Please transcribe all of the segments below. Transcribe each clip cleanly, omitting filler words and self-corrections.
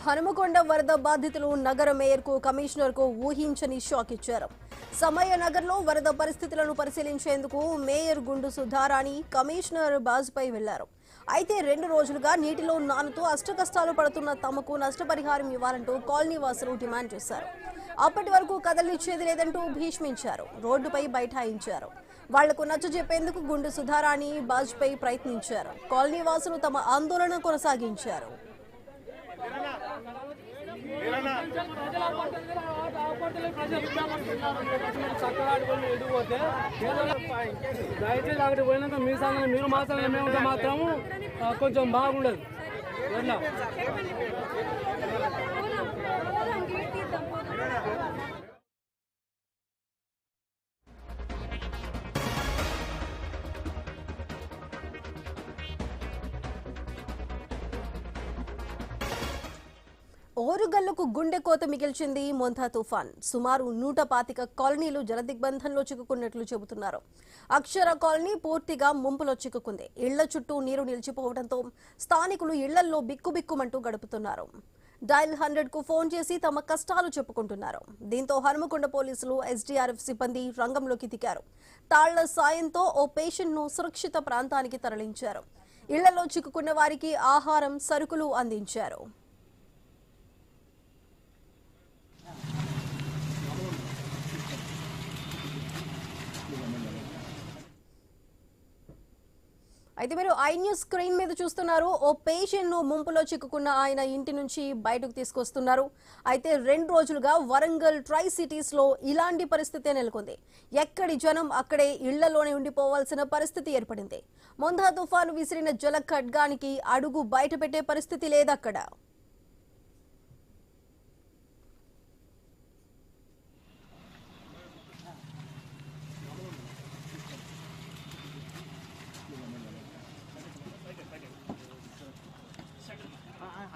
హనుమకొండ వరద బాధితులు నగర మేయర్కు కమిషనర్కు ఊహించని షాక్ ఇచ్చారు. సమయ నగర్లో వరద పరిస్థితులను పరిశీలించేందుకు మేయర్ గుండు సుధారాణి కమిషనర్ బాజ్పై వెళ్లారు. అయితే 2 రోజులుగా నీటిలో నానుతూ అష్టకష్టాలు పడుతున్న తమకు నష్టపరిహారం ఇవ్వాలంటూ కాలనీ వాసులు డిమాండ్ చేశారు. అప్పటి వరకు కదలిచ్చేది లేదంటూ భీష్మించారు. రోడ్డుపై బైఠాయించారు. వాళ్లకు నచ్చజెప్పేందుకు గుండు సుధారాణి బాజ్పై ప్రయత్నించారు. కాలనీ వాసులు తమ ఆందోళన కొనసాగించారు. దయచేసి అక్కడికి పోయినాక మీ సంఘం మీరు మా సంఘం మేముంటే మాత్రము కొంచెం బాగుండదు. ఓరుగల్లుకు గుండె కోత మిగిల్చింది మొంతా తుఫాన్. సుమారు 125 కాలనీలు జలదిగ్బంధంలో చిక్కుకున్నట్లు చెబుతున్నారు. అక్షర కాలనీ పూర్తిగా ముంపులో చిక్కుకుంది. ఇళ్ల చుట్టూ నీరు నిలిచిపోవడంతో స్థానికులు ఇళ్లల్లో బిక్కుబిక్కుమంటూ గడుపుతున్నారు. డయల్ 100కు ఫోన్ చేసి తమ కష్టాలు చెప్పుకుంటున్నారు. దీంతో హనుమకొండ పోలీసులు, ఎస్డీఆర్ఎఫ్ సిబ్బంది రంగంలోకి దిగారు. తాళ్ల సాయంతో ఓ పేషెంట్ను సురక్షిత ప్రాంతానికి తరలించారు. ఇళ్లలో చిక్కుకున్న వారికి ఆహారం, సరుకులు అందించారు. అయితే మీరు ఐ న్యూస్ స్క్రీన్ మీద చూస్తున్నారు. ఓ పేషెంట్ ను ముంపులో చిక్కుకున్న ఆయన ఇంటి నుంచి బయటకు తీసుకొస్తున్నారు. అయితే 2 రోజులుగా వరంగల్ ట్రై సిటీస్ లో ఇలాంటి పరిస్థితి నెలకొంది. ఎక్కడి జనం అక్కడే ఇళ్లలోనే ఉండిపోవాల్సిన పరిస్థితి ఏర్పడింది. మొంతా తుఫాను విసిరిన జల ఖడ్గానికి అడుగు బయట పెట్టే పరిస్థితి లేదక్కడ.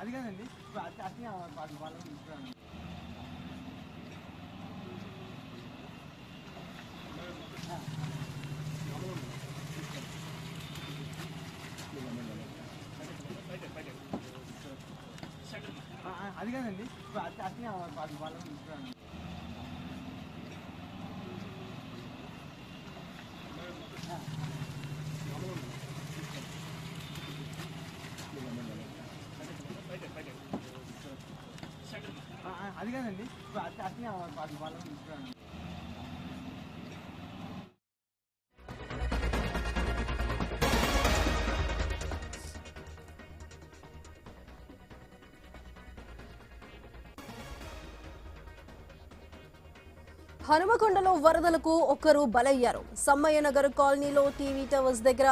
అది కాదండి అది కాదండి వాళ్ళని అది కాదండి వాళ్ళని హనుమకొండలో వరదలకు ఒకరు బలయ్యారు. సమ్మయ్య నగర్ కాలనీలో టీవీ టవర్స్ దగ్గర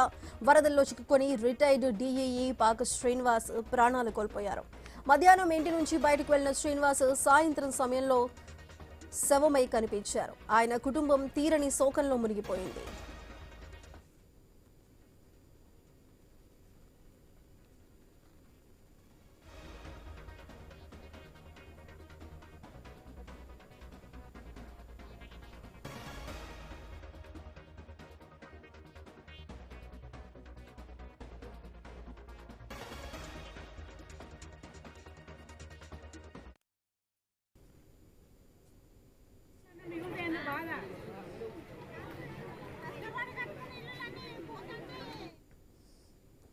వరదల్లో చిక్కుకొని రిటైర్డ్ డీఈఈ పాక శ్రీనివాస్ ప్రాణాలు కోల్పోయారు. మధ్యాహ్నం ఇంటి నుంచి బయటకు వెళ్లిన శ్రీనివాస్ సాయంత్రం సమయంలో శవమై కనిపించారు. ఆయన కుటుంబం తీరని శోకంలో మునిగిపోయింది.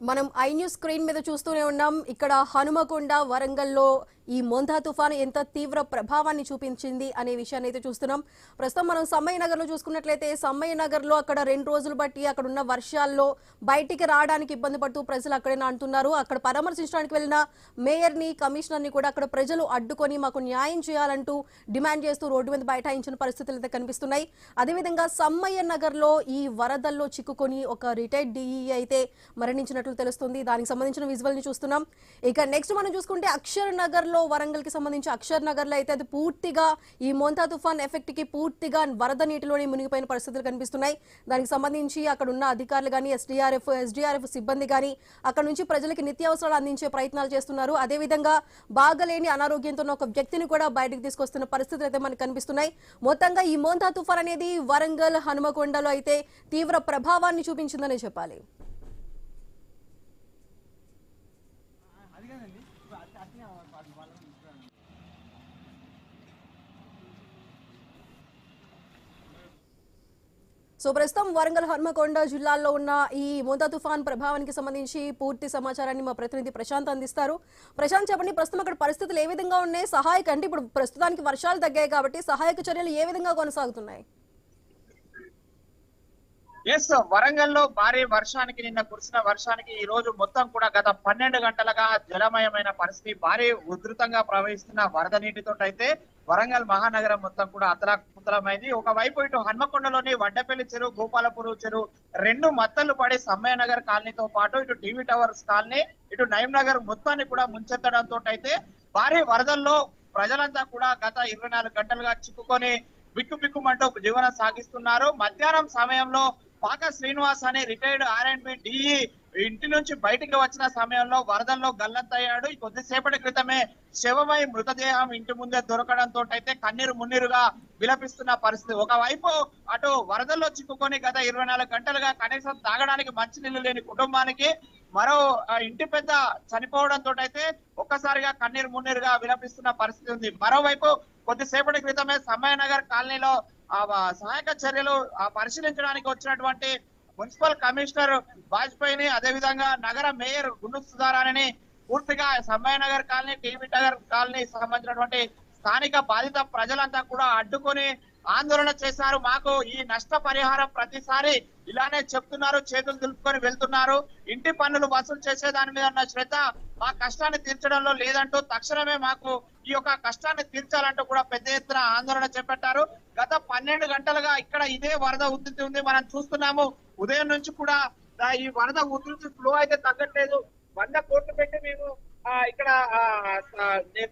మనం ఐ న్యూస్ స్క్రీన్ మీద చూస్తూనే ఉన్నాం. ఇక్కడ హనుమకొండ, వరంగల్లో ఈ మొంతా తుఫాను ఎంత తీవ్ర ప్రభావాన్ని చూపించింది అనే విషయాన్ని అయితే చూస్తున్నాం. ప్రస్తుతం మనం సమ్మయ్య నగర్లో చూసుకున్నట్లయితే సమ్మయ్య నగర్లో అక్కడ 2 రోజులు బట్టి అక్కడ ఉన్న వర్షాల్లో బయటికి రావడానికి ఇబ్బంది పడుతూ ప్రజలు అక్కడే నాటుతున్నారు. అక్కడ పరామర్శించడానికి వెళ్ళిన మేయర్ని, కమిషనర్ని కూడా అక్కడ ప్రజలు అడ్డుకొని మాకు న్యాయం చేయాలంటూ డిమాండ్ చేస్తూ రోడ్డు మీద బైఠాయించిన పరిస్థితులు అయితే కనిపిస్తున్నాయి. అదేవిధంగా సమ్మయ్య నగర్లో ఈ వరదల్లో చిక్కుకొని ఒక రిటైర్డ్ డీఈ అయితే మరణించినట్లు తెలుస్తుంది. దానికి సంబంధించిన విజువల్ ని చూస్తున్నాం. ఇక నెక్స్ట్ మనం చూసుకుంటే అక్షర్ నగర్ లో వరంగల్ కి సంబంధించి అక్షర్ నగర్ లో అయితే అది పూర్తిగా ఈ మోంతా తుఫాన్ ఎఫెక్ట్ కి పూర్తిగా వరద నీటిలోనే మునిగిపోయిన పరిస్థితులు కనిపిస్తున్నాయి. దానికి సంబంధించి అక్కడ ఉన్న అధికారులు కానీ ఎస్డీఆర్ఎఫ్ సిబ్బంది కానీ అక్కడ నుంచి ప్రజలకి నిత్యావసరాలు అందించే ప్రయత్నాలు చేస్తున్నారు. అదేవిధంగా బాగలేని అనారోగ్యంతో ఉన్న ఒక వ్యక్తిని కూడా బయటకు తీసుకొస్తున్న పరిస్థితులు అయితే మనకు కనిపిస్తున్నాయి. మొత్తంగా ఈ మోంతా తుఫాన్ అనేది వరంగల్ హనుమకొండలో అయితే తీవ్ర ప్రభావాన్ని చూపించిందనే చెప్పాలి. అది కాదండి ఇప్పుడు అట్నే వాళ్ళని సో ప్రస్తుతం వరంగల్ హనుమకొండ జిల్లాల్లో ఉన్న ఈ మోంతా తుఫాన్ ప్రభావానికి సంబంధించి పూర్తి సమాచారాన్ని మా ప్రతినిధి ప్రశాంత్ అందిస్తారు. ప్రశాంత్, చెప్పండి, ప్రస్తుతం అక్కడ పరిస్థితులు ఏ విధంగా ఉన్నాయి? సహాయక అంటే ఇప్పుడు ప్రస్తుతానికి వర్షాలు తగ్గాయి కాబట్టి సహాయక చర్యలు ఏ విధంగా కొనసాగుతున్నాయి? ఎస్, వరంగల్లో భారీ వర్షానికి నిన్న కురిసిన వర్షానికి ఈ రోజు మొత్తం కూడా గత 12 గంటలుగా జలమయమైన పరిస్థితి, భారీ ఉధృతంగా ప్రవహిస్తున్న వరద నీటితో అయితే వరంగల్ మహానగరం మొత్తం కూడా అతలాకుతలమైంది. ఒకవైపు ఇటు హన్మకొండలోని వడ్డపల్లి చెరువు, గోపాలపూర్ చెరువు రెండు మత్తలు పడి సమ్మయ్య నగర్ కాలనీతో పాటు ఇటు టీవీ టవర్స్ కాలనీ, ఇటు నయం నగర్ మొత్తాన్ని కూడా ముంచెత్తడంతో అయితే భారీ వరదల్లో ప్రజలంతా కూడా గత 24 గంటలుగా చిక్కుకొని బిక్కుబిక్కుమంటూ జీవనం సాగిస్తున్నారు. మధ్యాహ్నం సమయంలో పాక శ్రీనివాస్ అనే రిటైర్డ్ R&B DE ఇంటి నుంచి బయటికి వచ్చిన సమయంలో వరదల్లో గల్లంతయ్యాడు. కొద్దిసేపటి క్రితమే శవమై మృతదేహం ఇంటి ముందే దొరకడంతో అయితే కన్నీరు మున్నీరుగా విలపిస్తున్న పరిస్థితి. ఒకవైపు అటు వరదల్లో చిక్కుకొని గత 24 గంటలుగా కనీసం తాగడానికి మంచినీళ్లు లేని కుటుంబానికి మరో ఇంటి పెద్ద చనిపోవడంతో అయితే ఒక్కసారిగా కన్నీరు మున్నీరుగా విలపిస్తున్న పరిస్థితి ఉంది. మరోవైపు కొద్దిసేపటి క్రితమే సమ్మయ్య నగర్ కాలనీలో సహాయక చర్యలు పరిశీలించడానికి వచ్చినటువంటి మున్సిపల్ కమిషనర్ వాజ్పేయిని, అదేవిధంగా నగర మేయర్ గుండు సుధారాణిని పూర్తిగా Sammayya Nagar colony, TV Nagar colony సంబంధించినటువంటి స్థానిక బాధిత ప్రజలంతా కూడా అడ్డుకొని ఆందోళన చేశారు. మాకు ఈ నష్ట పరిహారం ప్రతిసారి ఇలానే చెప్తున్నారు, చేతులు దులుపుకొని వెళ్తున్నారు. ఇంటి పన్నులు వసూలు చేసే దాని మీద ఉన్న శ్రద్ధ మా కష్టాన్ని తీర్చడంలో లేదంటూ తక్షణమే మాకు ఈ యొక్క కష్టాన్ని తీర్చాలంటూ కూడా పెద్ద ఎత్తున ఆందోళన చేపట్టారు. గత 12 గంటలుగా ఇక్కడ ఇదే వరద ఉధృతి ఉంది, మనం చూస్తున్నాము. ఉదయం నుంచి కూడా ఈ వరద ఉధృతి ఫ్లో అయితే తగ్గట్లేదు. 100 కోట్లు పెట్టి మేము ఇక్కడ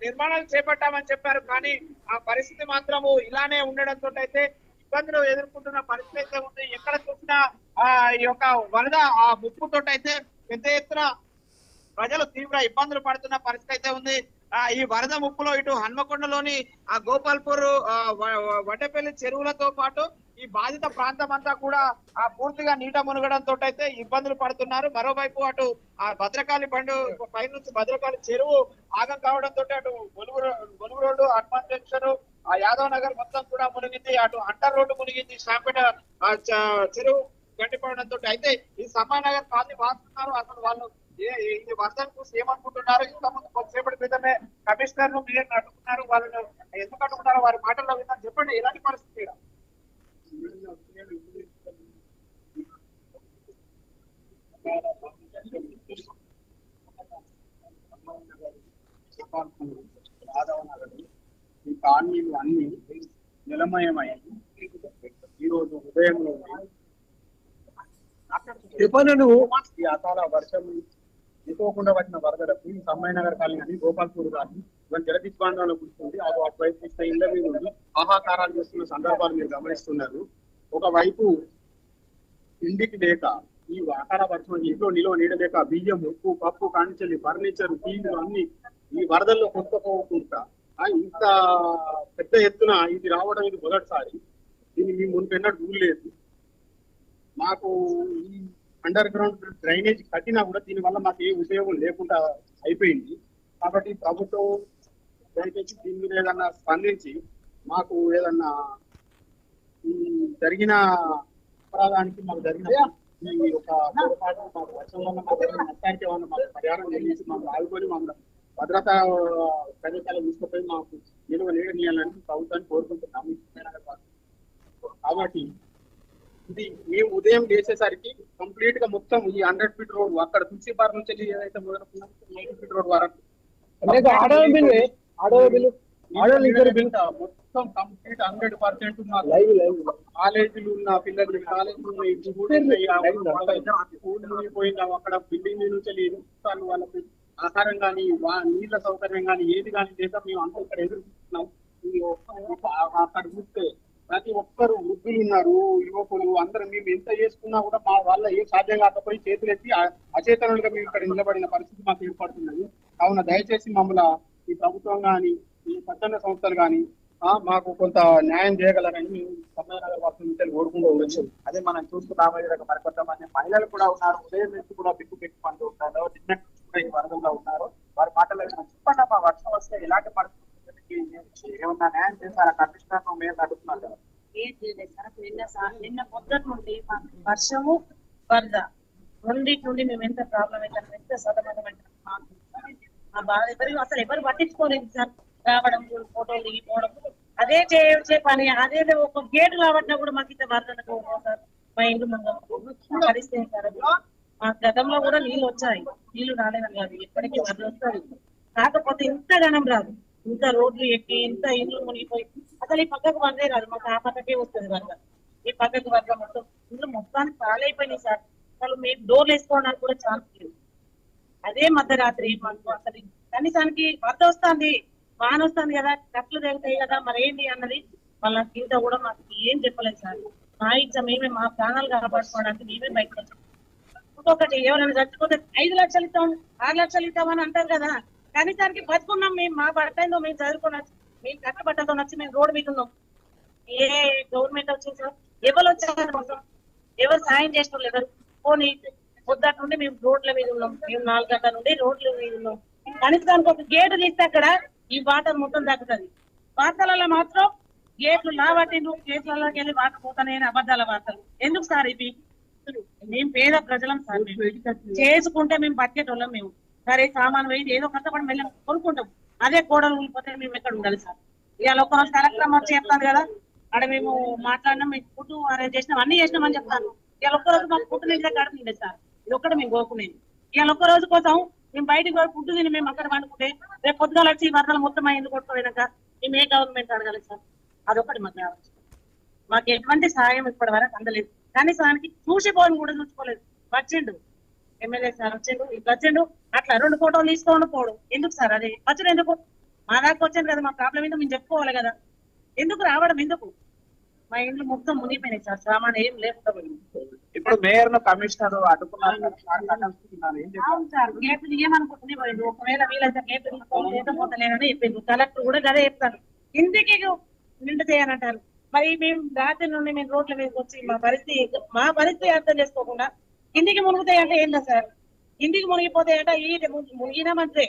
నిర్మాణాలు చేపట్టామని చెప్పారు, కానీ ఆ పరిస్థితి మాత్రము ఇలానే ఉండడంతో అయితే ఇబ్బందులు ఎదుర్కొంటున్న పరిస్థితి అయితే ఉంది. ఎక్కడ చూసినా ఈ యొక్క వరద ముప్పుతో అయితే పెద్ద ఎత్తున ప్రజలు తీవ్ర ఇబ్బందులు పడుతున్న పరిస్థితి అయితే ఉంది. ఈ వరద ముప్పులో ఇటు హన్మకొండలోని గోపాల్పూర్, వడ్డపల్లి చెరువులతో పాటు ఈ బాధిత ప్రాంతం అంతా కూడా పూర్తిగా నీట మునగడంతో అయితే ఇబ్బందులు పడుతున్నారు. మరోవైపు అటు భద్రకాళి బండు పైనుంచి భద్రకాళి చెరువు ఆగం కావడంతో అటు గొలుగు రోడ్డు, హనుమాన్ జంక్షన్, యాదవ్ నగర్ మొత్తం కూడా మునిగింది. అటు అంటర్ రోడ్డు మునిగింది, శాంపేట చెరువు గట్టిపడడంతో అయితే ఈ సమ్మయ్య నగర్ కాలనీ వాస్తున్నారు. అసలు వాళ్ళు ఇది వరదను చూసి ఏమనుకుంటున్నారు? ఇంతకుముందు కొద్దిసేపటి క్రితమే కమిషనర్ ను మీరు అడుగుతున్నారు, వాళ్ళను ఎందుకు అడుగుతున్నారో వారి మాటల్లో విన్నాను. చెప్పండి, ఎలాంటి పరిస్థితి? ఈ కాలనీలు అన్ని జలమయమయ్యాయి. ఈరోజు ఉదయంలో ఈ అకాల వర్షం ఎక్కువకుండా వచ్చిన వరదలకు ఈ సమ్మయ్య నగర్ కాలనీ కానీ, గోపాల్పూర్ కానీ ఇవన్నీ జలదిగ్బాంధంలో కూర్చుంది. అటువైపు చూస్తే ఇళ్ల మీద ఉండి ఆహాకారాలు చేస్తున్న సందర్భాలు మీరు గమనిస్తున్నారు. ఒకవైపు ఇంటికి లేక ఈ అకాల వర్షం ఇంట్లో నిలువ నీడ లేక బియ్యం, ఉప్పు, పప్పు, కానిచెల్లి, ఫర్నిచర్, టీవీలు అన్ని ఈ వరదల్లో కొట్టుకుపోకుండా ఇంత పెద్ద ఎత్తున ఇది రావడం ఇది మొదటిసారి. దీన్ని మేము మునిపెన్నట్టు చూడలేదు. మాకు ఈ అండర్ గ్రౌండ్ డ్రైనేజ్ కట్టినా కూడా దీనివల్ల మాకు ఏ ఉపయోగం లేకుండా అయిపోయింది. కాబట్టి ప్రభుత్వం దయచేసి దీని మీద ఏదన్నా స్పందించి మాకు ఏదన్నా ఈ జరిగిన అపరాధానికి మాకు జరిగిన ఈ యొక్క పొరపాటు మాకు వర్షం వల్ల మాకు జరిగిన నష్టానికి ఏమన్నా మాకు పరిహారం చెల్లించి మాకు ఆదుకొని మమ్మల్ని భద్రతా ప్రదేశాలు తీసుకుపోయి మాకు నిలువ నీడనీయాలని ప్రభుత్వాన్ని కోరుకుంటున్నాము. కాబట్టి ఇది మేము ఉదయం లేచేసరికి కంప్లీట్ గా మొత్తం ఈ 100 ఫీట్ రోడ్ అక్కడ తులసిపార్ నుంచి ఏదైతే మొదలుకున్నాం 90 ఫీట్ రోడ్ వరకు మొత్తం కంప్లీట్ 100% మా కాలేజీలు ఉన్న పిల్లలు, కాలేజీలు పోయిందాం. అక్కడ బిల్డింగ్ నుంచి వాళ్ళకి ఆహారం కానీ నీళ్ళ సౌకర్యం కానీ ఏది కానీ లేక మేము అంతా ఇక్కడ ఎదుర్కొంటున్నాం. అక్కడ చూస్తే ప్రతి ఒక్కరు వృద్ధులు ఉన్నారు, యువకులు అందరూ మేము ఎంత చేసుకున్నా కూడా మా వల్ల ఏం సాధ్యం కాకపోయి చేతులెత్తి అచేతనులుగా మేము ఇక్కడ నిలబడిన పరిస్థితి మాకు ఏర్పడుతున్నది. కావున దయచేసి మమ్మల్ని ఈ ప్రభుత్వం కానీ ఈ స్వచ్ఛంద సంస్థలు కానీ మాకు కొంత న్యాయం చేయగలరని మేము సమ్మయ్యనగర్ వాసులు కోరుకుంటూ ఉండొచ్చు. అదే మనం చూస్తున్నాము మరికొంతమంది మహిళలు కూడా ఉన్నారు, ఉదయం నుంచి కూడా బిక్కు పెట్టుకుంటూ ఉంటారు, నిన్న కూడా ఈ వరదల్లో ఉన్నారు. వారి మాటలు చెప్పండి అమ్మా, వర్షం వస్తే ఎలాంటి పరిస్థితులకి ఏమన్నా న్యాయం చేస్తారా? కమిషనర్ మేము అడుగుతున్నారు కదా. ఏం చేయలేదు సార్. నిన్న పొద్దుట నుండి వర్షము వరద రెండింటి నుండి మేము ఎంత ప్రాబ్లం అవుతాం, ఎంత సతమతమైనా మా బాధ అసలు ఎవరు పట్టించుకోలేదు సార్. రావడం ఫోటోలు దిగిపోవడం అదే చేసే పని. అదే ఒక గేటు రావట్లా కూడా మాకు ఇంత వరదలకు సార్. మా ఇంటి ముందు పరిస్థితి సార్. మా గతంలో కూడా నీళ్ళు వచ్చాయి, నీళ్లు రాలేదని కాదు, ఎప్పటికీ వరద వస్తుంది. కాకపోతే ఇంత ఘనం రాదు. ఇంత రోడ్లు ఎక్కి ఇంత ఇల్లు మునిగిపోయి అసలు ఈ పక్కకు వరదే రాదు, మాకు ఆ పక్కకే వస్తుంది వరద. ఈ పక్కకు వరద మొత్తం ఇంట్లో మొత్తానికి పాలైపోయినాయి సార్. అసలు మేము డోర్లు వేసుకోవడానికి కూడా ఛాన్స్ లేదు. అదే మధ్యరాత్రి మాకు అసలు కనీసానికి వరద వస్తుంది, వాన వస్తుంది కదా, కట్లు తెగుతాయి కదా, మరి ఏంటి అన్నది వాళ్ళ ఇంత కూడా మాకు ఏం చెప్పలేదు సార్. మా ఇచ్చ మేమే మా ప్రాణాలు కాపాడుకోవడానికి మేమే బయటకు వచ్చాం. ఇంకొకటి ఎవరైనా చచ్చిపోతే 5 లక్షలు ఇస్తాం 6 లక్షలు ఇస్తామని అంటారు కదా, కనీసానికి బతుకున్నాం మేము. మా పట్టంలో మేము చదువుకున్న మేము కట్టబట్టతో వచ్చి మేము రోడ్డు మీద ఉన్నాం. ఏ గవర్నమెంట్ వచ్చింది సార్? ఎవరు వచ్చారు కోసం? ఎవరు సాయం చేసిన ఎవరు? పోనీ పొద్దుట నుండి మేము రోడ్ల మీద ఉన్నాం, మేము 4 గంటల నుండి రోడ్ల మీద ఉన్నాం. కనీసానికి ఒక గేటు తీస్తే అక్కడ ఈ వాటర్ మొత్తం తగ్గుతుంది. వార్తలలో మాత్రం గేట్లు లావట్టిండ్రు, గేట్లలోకి వెళ్ళి వాటర్ పోతానే అబద్ధాల వార్తలు. ఎందుకు సార్ ఇవి? మేము పేద ప్రజలం సార్. మేము చేసుకుంటే మేము బతికేటోళ్ళం. మేము సరే సామాన్ వేసి ఏదో కష్టపడి వెళ్ళి కొనుక్కుంటాం. అదే కోడలు ఊరిపోతే మేము ఎక్కడ ఉండాలి సార్? ఇవాళ ఒక రోజు కలెక్టర్ వచ్చి చెప్తాను కదా, అక్కడ మేము మాట్లాడినాం, మీకు ఫుడ్ అరేంజ్ చేసినాం, అన్ని చేసినామని చెప్తాను. ఇవాళ ఒక్కరోజు మాకు ఫుడ్ నిండా కడుతుండే సార్. ఇది ఒక్కటి మేము కోరుకునేది. ఇవాళ ఒక్క రోజు కోసం మేము బయటకు ఫుడ్ తిని మేము అక్కడ వండుకుంటే రేపు పొద్దుగా వచ్చి వరదలు మొత్తం ఎందుకు కొట్టుకోలేక మేము ఏ గవర్నమెంట్ అడగాలి సార్? అదొకటి మాకు కావచ్చు. మాకు ఎటువంటి సాయం ఇప్పటి వరకు అందలేదు. కనీసానికి చూసిపోని కూడా చూసుకోలేదు. వచ్చిండు ఎమ్మెల్యే సార్, వచ్చిండు ఇట్లా వచ్చిండు, అట్లా 2 ఫోటోలు తీసుకోండి పోవడం ఎందుకు సార్? అదే వచ్చాడు ఎందుకు? మా దాకా వచ్చాను కదా, మా ప్రాబ్లం ఏంటో మేము చెప్పుకోవాలి కదా. ఎందుకు రావడం ఎందుకు? మా ఇంట్లో మొత్తం మునిగిపోయినాయి సార్, సామాన్ ఏం లేకుండా పోయింది. ఇప్పుడు మేయర్ ను కమిషనర్ అడ్డుకున్నారు. అవును సార్, గేట్లు తీయమనుకుంటున్నాయి పోయింది. ఒకవేళ వీలైతే గేట్లు తీసుకోలేదని చెప్పింది. కలెక్టర్ కూడా అదే చెప్తాను, ఇంటికి నిండు చేయాలంటారు. మరి మేము రాత్రి నుండి మేము రోడ్ల మీదకి వచ్చి మా పరిస్థితి అర్థం చేసుకోకుండా ఇంటికి మునుగుతాయంటే ఏందా సార్? ఇంటికి మునిగిపోతాయంట. ఈ మునిగినామంటే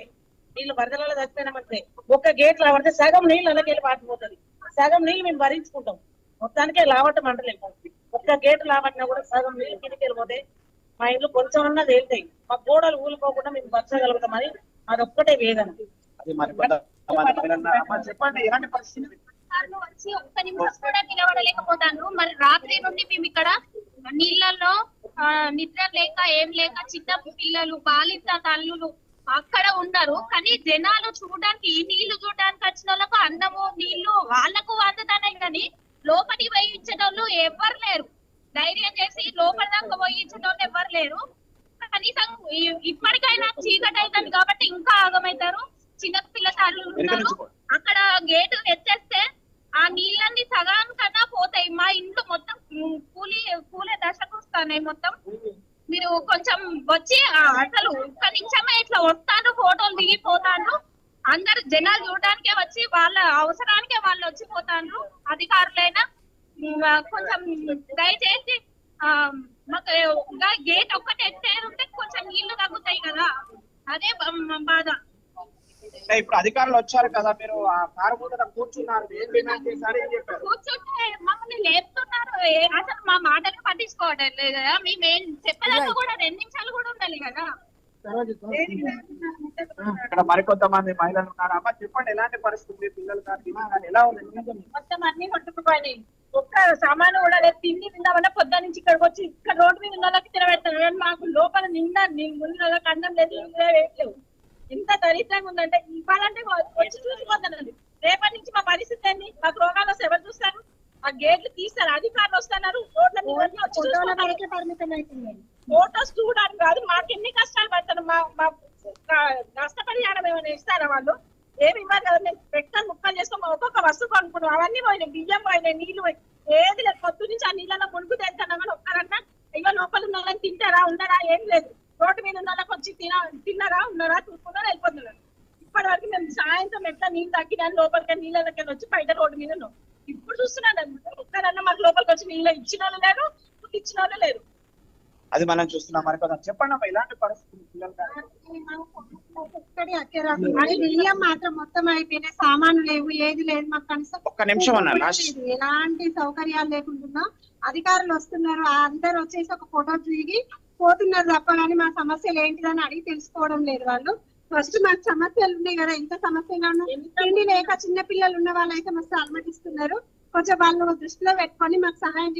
నీళ్ళు వరదలలో చచ్చిపోయినామంటే ఒక్క గేట్ లావడితే సగం నీళ్ళు అలాగే వెళ్ళి పాటిపోతుంది. సగం నీళ్ళు మేము భరించుకుంటాం. మొత్తానికే లావటం అంటలేము. ఒక్క గేటు లావట్టినా కూడా సగం నీళ్ళు కిందికి వెళ్ళిపోతే మా ఇంట్లో కొంచెం అన్నా తేలుతాయి. మా గోడలు ఊలిపోకుండా మేము బతకగలుగుతామని అదొక్కటే వేదన. చెప్పండి ఎలాంటి పరిస్థితి? వచ్చి ఒక్క నిమిషం కూడా నిలబడలేకపోతాను. మరి రాత్రి నుండి మేము ఇక్కడ నీళ్ళల్లో నిద్ర లేక ఏం లేక చిన్న పిల్లలు బాలింత తల్లులు అక్కడ ఉన్నారు. కానీ జనాలు చూడడానికి ఈ నీళ్లు చూడడానికి వచ్చిన వాళ్ళకు అన్నము నీళ్లు వాళ్ళకు అందుతానే కానీ లోపలికి పోయించేటోళ్ళు ఎవరు లేరు. ధైర్యం చేసి లోపల దాకా పోయించేటోళ్ళు ఎవరు లేరు. కనీసం ఇప్పటికైనా చీకటి అవుతుంది కాబట్టి ఇంకా ఆగమవుతారు. చిన్న పిల్ల తల్లులు ఉన్నారు. అక్కడ గేటు ఎత్తేస్తే ఆ నీళ్ళన్ని సగం కన్నా పోతాయి. మా ఇంట్లో మొత్తం కూలే దశకు వస్తాయి. మొత్తం మీరు కొంచెం వచ్చి అసలు ఒక్క నిమిషమే ఇట్లా వస్తాను, ఫోటోలు దిగిపోతాను. అందరు జనాలు చూడడానికే వచ్చి వాళ్ళ అవసరానికే వాళ్ళు వచ్చిపోతాను. అధికారులైనా కొంచెం దయచేసి మాకు గేట్ ఒక్కటి ఎత్తే ఉంటే కొంచెం నీళ్లు తగ్గుతాయి కదా, అదే బాధ. ఇప్పుడు అధికారులు వచ్చారు కదా, మీరు ఆ కారు ముందర కూర్చున్నారు, ఏం డిమాండ్ చేశారు, ఏం చెప్పారు? కూర్చుంటే మమ్మల్ని లేపుతున్నారు. అసలు మా మాటలు పట్టించుకోవడం లేదు కదా. మేము ఏం చెప్పడానికి కూడా 2 నిమిషాలు కూడా ఉండాలి కదా. ఇక్కడ మరికొంతమంది మహిళలు ఉన్నారు. అమ్మ చెప్పండి, ఎలాంటి పరిస్థితి? పిల్లలు కానీ ఎలా ఉంది? మొత్తం అన్ని కొట్టుకుపోయినాయి. ఒక్క సామాను కూడా లేదు. తిండి తిందామన్నా పొద్దు నుంచి ఇక్కడికి వచ్చి ఇక్కడ రోడ్డు మీద ఉన్న వాళ్ళకి తినబెడతారు. మాకు లోపల నిండా ముందు వాళ్ళకి అన్నం లేదు, వేయట్లేవు. ఇంత దరిద్రంగా ఉందంటే ఇవ్వాలంటే వచ్చి చూసిపోతానండి. రేపటి నుంచి మా పరిస్థితి ఏంటి? మాకు రోగాలు వస్తే ఎవరు చూస్తారు? ఆ గేట్లు తీస్తారు, అధికారులు వస్తున్నారు. రోడ్ల మీద ఫోటోస్ చూడడానికి కాదు, మాకు ఎన్ని కష్టాలు పడతారు. మా ఒక్కొక్క వస్తువు కొనుక్కున్నాం, అవన్నీ పోయినాయి, బియ్యం పోయినాయి, నీళ్లు పోయి ఏది లేదు. పొద్దు నుంచి ఆ నీళ్ళలో మునుగు తెచ్చాను కానీ ఒక్కరన్నా అయ్యో లోపల ఉన్న వాళ్ళని తింటారా ఉండరా ఏం లేదు. రోడ్డు మీద ఉన్న వాళ్ళకి వచ్చి తిన్నారా ఉన్నారా చూసుకున్నారా వెళ్ళిపోతున్నారు. ఇప్పటి వరకు మేము సాయంత్రం ఎట్లా నీళ్ళు తగ్గినాను లోపలికి నీళ్ళకి వచ్చి బయట రోడ్డు మీద ఉన్నాం. ఇప్పుడు చూస్తున్నాను ఒక్కరన్నా మాకు లోపలికి వచ్చి నీళ్ళు ఇచ్చిన వాళ్ళు లేరు, ఇచ్చిన వాళ్ళు లేరు. అది మనం చూస్తున్నాం. మరి కొంచెం చెప్పండి అమ్మా, ఇలాంటి పరిస్థితులు పిల్లలు అది బియ్యం మాత్రం మొత్తం అయిపోయినాయి, సామాను లేవు, ఏది లేదు. మాకు కనీసం ఒక్క నిమిషం అన్న లాస్ట్ ఎలాంటి సౌకర్యాలు లేకుండా అధికారులు వస్తున్నారు, అందరు వచ్చేసి ఒక ఫోటో దిగి పోతున్నారు తప్ప కానీ మా సమస్యలు ఏంటిదని అడిగి తెలుసుకోవడం లేదు వాళ్ళు. ఫస్ట్ మాకు సమస్యలు ఉన్నాయి కదా, ఎంత సమస్యలు తిండి లేక చిన్న పిల్లలు ఉన్న వాళ్ళు అయితే మస్తు అలమటిస్తున్నారు. కొంచెం వాళ్ళు దృష్టిలో పెట్టుకొని మాకు సహాయం